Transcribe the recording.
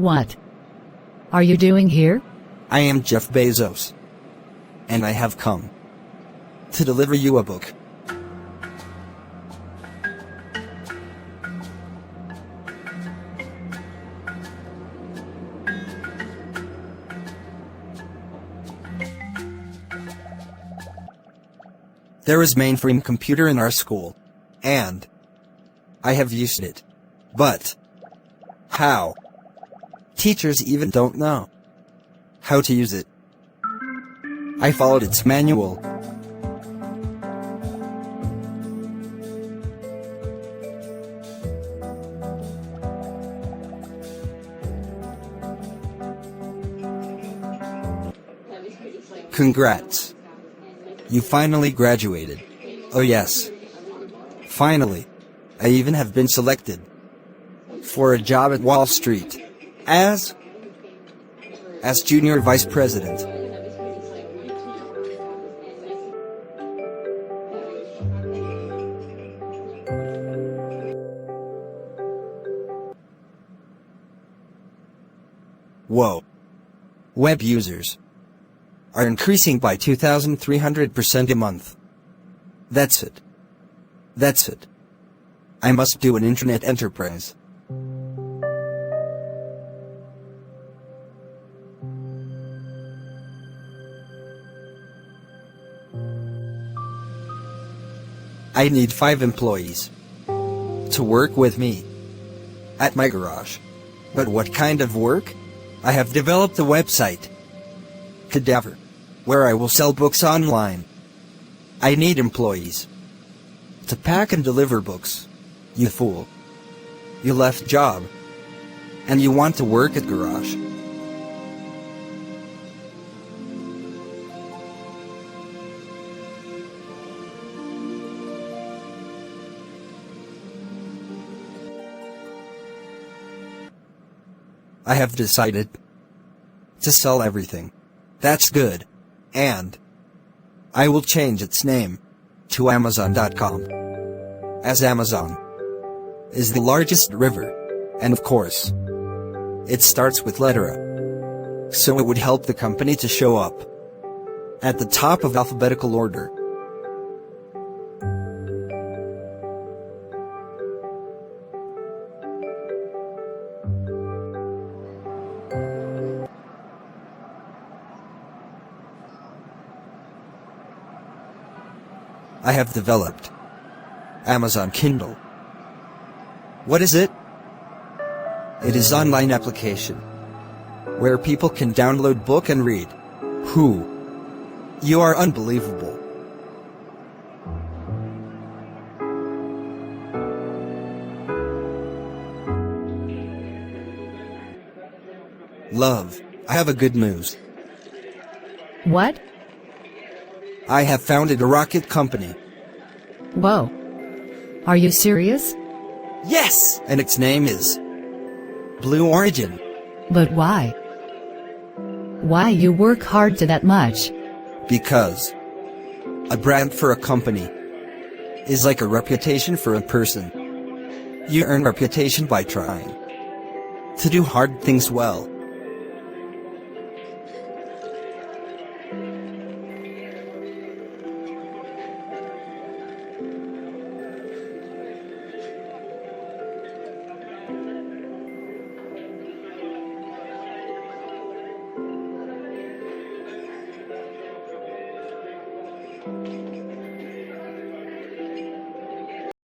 What are you doing here? I am Jeff Bezos, and I have come to deliver you a book. There is mainframe computer in our school, and I have used it. But how? Teachers even don't know how to use it. I followed its manual. Congrats. You finally graduated. Oh yes. Finally. I even have been selected for a job at Wall Street as junior vice president. Whoa. Web users are increasing by 2,300% a month. That's it. That's it. I must do an internet enterprise. I need 5 employees to work with me at my garage. But what kind of work? I have developed a website, Cadaver, where I will sell books online. I need employees to pack and deliver books. You fool. You left job, and you want to work at garage. I have decided to sell everything. That's good. And I will change its name to Amazon.com, as Amazon is the largest river, and of course, it starts with letter A, so it would help the company to show up at the top of alphabetical order. I have developed Amazon Kindle. What is it? It is an online application where people can download book and read. Who? You are unbelievable. Love, I have a good news. What? I have founded a rocket company. Whoa. Are you serious? Yes! And its name is Blue Origin. But why? Why you work hard to that much? Because a brand for a company is like a reputation for a person. You earn reputation by trying to do hard things well.